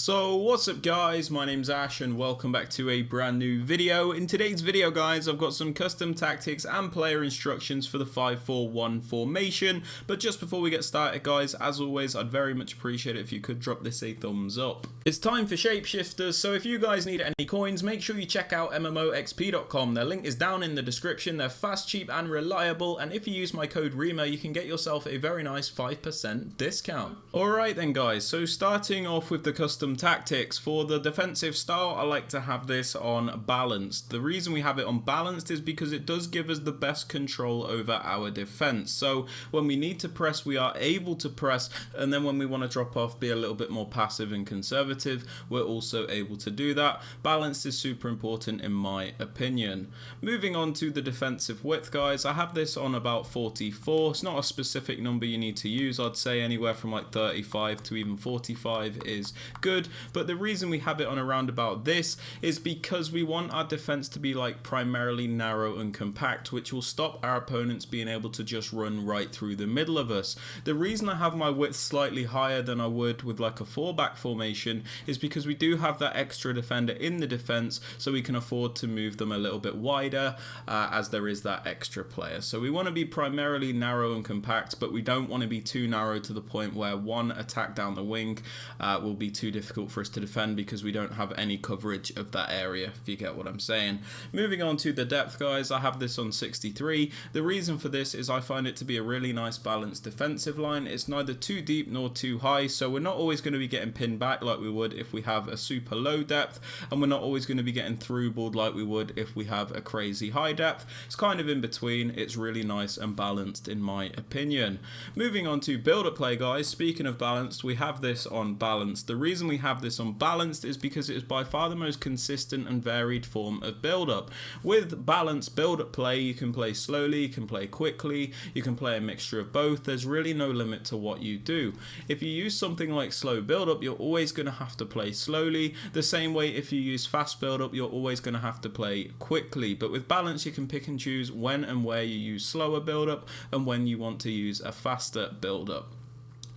So what's up guys, my name's Ash and welcome back to a brand new video. In today's video guys, I've got some custom tactics and player instructions for the 5-4-1 formation. But just before we get started guys, as always, I'd very much appreciate it if you could drop this a thumbs up. It's time for shapeshifters, so if you guys need any coins, make sure you check out MMOXP.com. Their link is down in the description. They're fast, cheap and reliable, and if you use my code Rema, you can get yourself a very nice 5% discount. Alright then guys, so starting off with the custom tactics. For the defensive style, I like to have this on balanced. The reason we have it on balanced is because it does give us the best control over our defense. So when we need to press, we are able to press, and then when we want to drop off, be a little bit more passive and conservative, we're also able to do that. Balanced is super important in my opinion. Moving on to the defensive width guys, I have this on about 44. It's not a specific number you need to use. I'd say anywhere from like 35 to even 45 is good. But the reason we have it on around about this is because we want our defense to be like primarily narrow and compact, which will stop our opponents being able to just run right through the middle of us. The reason I have my width slightly higher than I would with like a 4-back formation is because we do have that extra defender in the defense, so we can afford to move them a little bit wider as there is that extra player. So we want to be primarily narrow and compact, but we don't want to be too narrow to the point where one attack down the wing will be too difficult for us to defend because we don't have any coverage of that area, if you get what I'm saying. Moving on to the depth guys, I have this on 63. The reason for this is I find it to be a really nice balanced defensive line. It's neither too deep nor too high, so we're not always going to be getting pinned back like we would if we have a super low depth, and we're not always going to be getting through balled like we would if we have a crazy high depth. It's kind of in between. It's really nice and balanced in my opinion. Moving on to build-up play guys, speaking of balanced, we have this on balanced. The reason we have this on balanced is because it is by far the most consistent and varied form of build-up. With balanced build-up play, you can play slowly, you can play quickly, you can play a mixture of both. There's really no limit to what you do. If you use something like slow build-up, you're always going to have to play slowly. The same way if you use fast build-up, you're always going to have to play quickly. But with balance, you can pick and choose when and where you use slower build-up and when you want to use a faster build-up.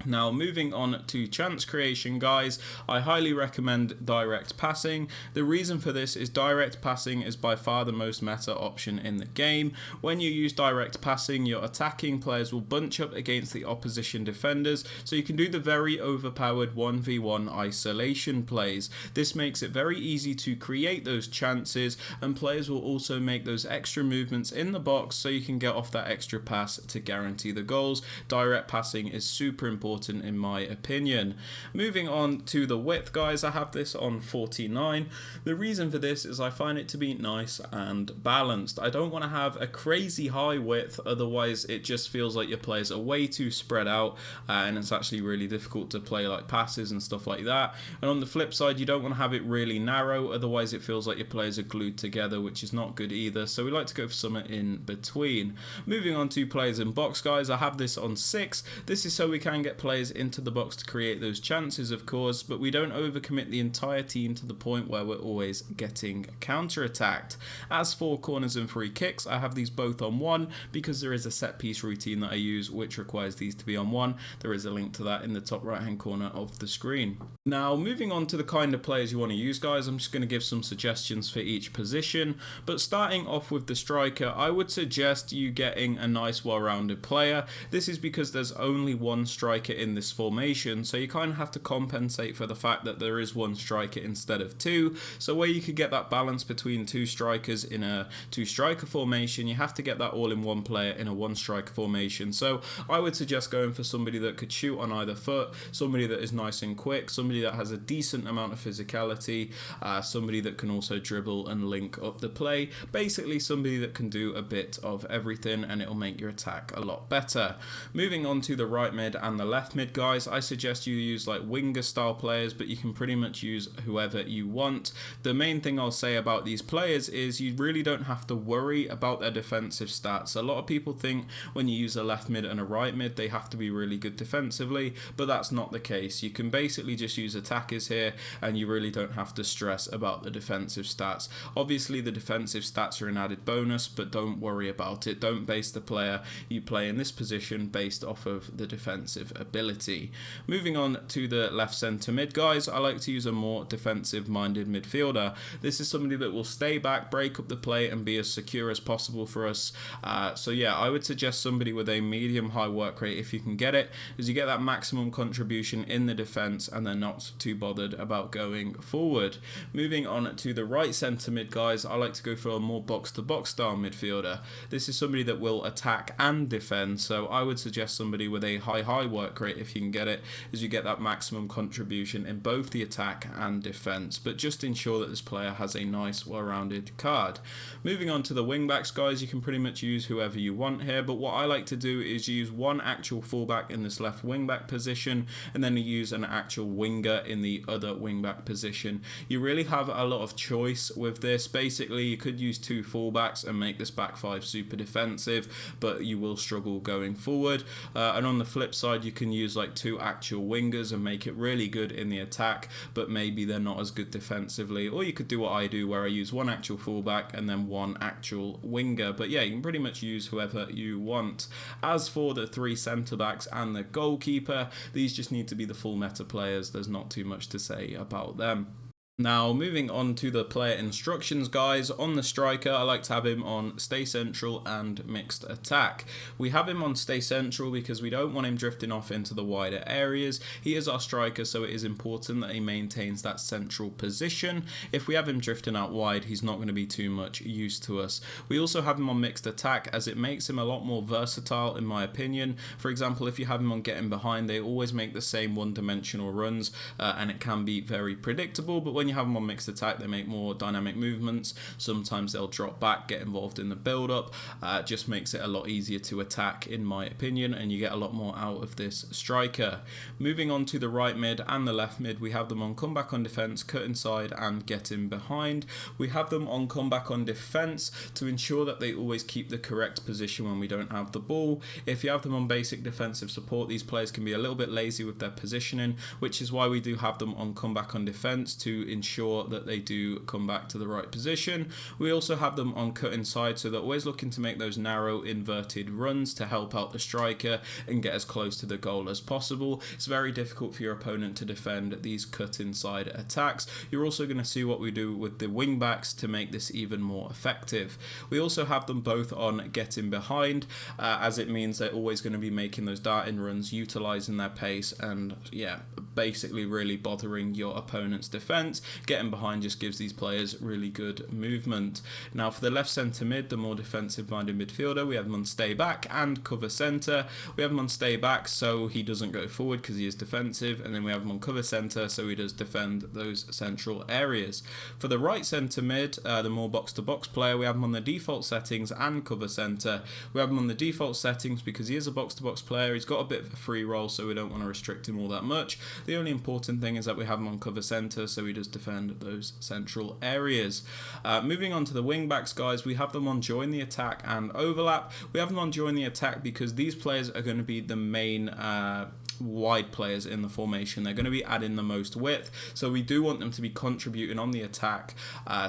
Now moving on to chance creation guys, I highly recommend direct passing. The reason for this is direct passing is by far the most meta option in the game. When you use direct passing, your attacking players will bunch up against the opposition defenders, so you can do the very overpowered 1v1 isolation plays. This makes it very easy to create those chances, and players will also make those extra movements in the box so you can get off that extra pass to guarantee the goals. Direct passing is super important in my opinion. Moving on to the width guys, I have this on 49. The reason for this is I find it to be nice and balanced. I don't want to have a crazy high width, otherwise it just feels like your players are way too spread out and it's actually really difficult to play like passes and stuff like that. And on the flip side, you don't want to have it really narrow, otherwise it feels like your players are glued together, which is not good either. So we like to go for something in between. Moving on to players in box guys, I have this on 6. This is so we can get players into the box to create those chances, of course, but we don't overcommit the entire team to the point where we're always getting counter-attacked. As for corners and free kicks, I have these both on 1 because there is a set piece routine that I use which requires these to be on 1. There is a link to that in the top right hand corner of the screen. Now moving on to the kind of players you want to use guys, I'm just going to give some suggestions for each position, but starting off with the striker, I would suggest you getting a nice well-rounded player. This is because there's only one striker in this formation, so you kind of have to compensate for the fact that there is one striker instead of 2. So where you could get that balance between 2 strikers in a 2-striker formation, you have to get that all in one player in a 1-striker formation. So I would suggest going for somebody that could shoot on either foot, somebody that is nice and quick, somebody that has a decent amount of physicality, somebody that can also dribble and link up the play, basically somebody that can do a bit of everything, and it'll make your attack a lot better. Moving on to the right mid and the left mid guys, I suggest you use like winger style players, but you can pretty much use whoever you want. The main thing I'll say about these players is you really don't have to worry about their defensive stats. A lot of people think when you use a left mid and a right mid they have to be really good defensively, but that's not the case. You can basically just use attackers here and you really don't have to stress about the defensive stats. Obviously the defensive stats are an added bonus, but don't worry about it. Don't base the player you play in this position based off of the defensive ability. Moving on to the left centre mid, guys, I like to use a more defensive minded midfielder. This is somebody that will stay back, break up the play, and be as secure as possible for us. So yeah, I would suggest somebody with a medium high work rate if you can get it, as you get that maximum contribution in the defence and they're not too bothered about going forward. Moving on to the right centre mid, guys, I like to go for a more box to box style midfielder. This is somebody that will attack and defend, so I would suggest somebody with a high work rate if you can get it, as you get that maximum contribution in both the attack and defence, but just ensure that this player has a nice well-rounded card. Moving on to the wing backs, guys, you can pretty much use whoever you want here, but what I like to do is use one actual fullback in this left wing back position and then use an actual winger in the other wing back position. You really have a lot of choice with this. Basically, you could use two fullbacks and make this back five super defensive, but you will struggle going forward. And on the flip side, you can use like two actual wingers and make it really good in the attack, but maybe they're not as good defensively. Or you could do what I do, where I use one actual fullback and then one actual winger. But yeah, you can pretty much use whoever you want. As for the three centre backs and the goalkeeper, these just need to be the full meta players. There's not too much to say about them. Now, moving on to the player instructions, guys. On the striker, I like to have him on stay central and mixed attack. We have him on stay central because we don't want him drifting off into the wider areas. He is our striker, so it is important that he maintains that central position. If we have him drifting out wide, he's not going to be too much use to us. We also have him on mixed attack, as it makes him a lot more versatile, in my opinion. For example, if you have him on getting behind, they always make the same one-dimensional runs, and it can be very predictable, but when you have them on mixed attack, they make more dynamic movements. Sometimes they'll drop back, get involved in the build-up. Just makes it a lot easier to attack, in my opinion, and you get a lot more out of this striker. Moving on to the right mid and the left mid, we have them on comeback on defense, cut inside, and get in behind. We have them on comeback on defense to ensure that they always keep the correct position when we don't have the ball. If you have them on basic defensive support, these players can be a little bit lazy with their positioning, which is why we do have them on comeback on defense, to ensure that they do come back to the right position. We also have them on cut inside, so they're always looking to make those narrow inverted runs to help out the striker and get as close to the goal as possible. It's very difficult for your opponent to defend these cut inside attacks. You're also going to see what we do with the wing backs to make this even more effective. We also have them both on getting behind, as it means they're always going to be making those darting runs, utilizing their pace, and yeah, basically really bothering your opponent's defense. Getting behind just gives these players really good movement. Now, for the left centre mid, the more defensive minded midfielder, we have him on stay back and cover centre. We have him on stay back so he doesn't go forward because he is defensive, and then we have him on cover centre so he does defend those central areas. For the right centre mid, the more box to box player, we have him on the default settings and cover centre. We have him on the default settings because he is a box to box player. He's got a bit of a free roll, so we don't want to restrict him all that much. The only important thing is that we have him on cover centre so he does defend those central areas. Moving on to the wing backs, guys, we have them on join the attack and overlap. We have them on join the attack because these players are going to be the main wide players in the formation. They're going to be adding the most width, so we do want them to be contributing on the attack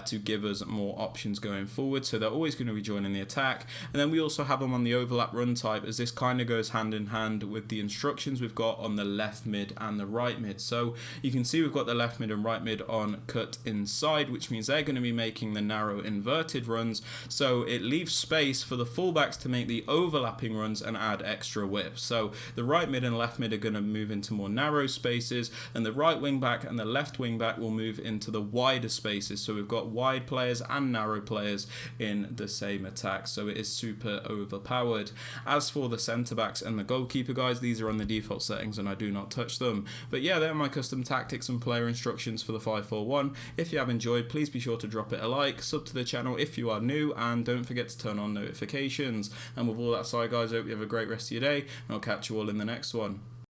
to give us more options going forward, so they're always going to be joining the attack. And then we also have them on the overlap run type, as this kind of goes hand in hand with the instructions we've got on the left mid and the right mid. So you can see we've got the left mid and right mid on cut inside, which means they're going to be making the narrow inverted runs, so it leaves space for the fullbacks to make the overlapping runs and add extra width. So the right mid and left mid are going to move into more narrow spaces, and the right wing back and the left wing back will move into the wider spaces. So we've got wide players and narrow players in the same attack, so it is super overpowered. As for the centre backs and the goalkeeper, guys, these are on the default settings and I do not touch them. But yeah, they're my custom tactics and player instructions for the 5-4-1. If you have enjoyed, please be sure to drop it a like, sub to the channel if you are new, and don't forget to turn on notifications. And with all that aside, guys, I hope you have a great rest of your day, and I'll catch you all in the next one.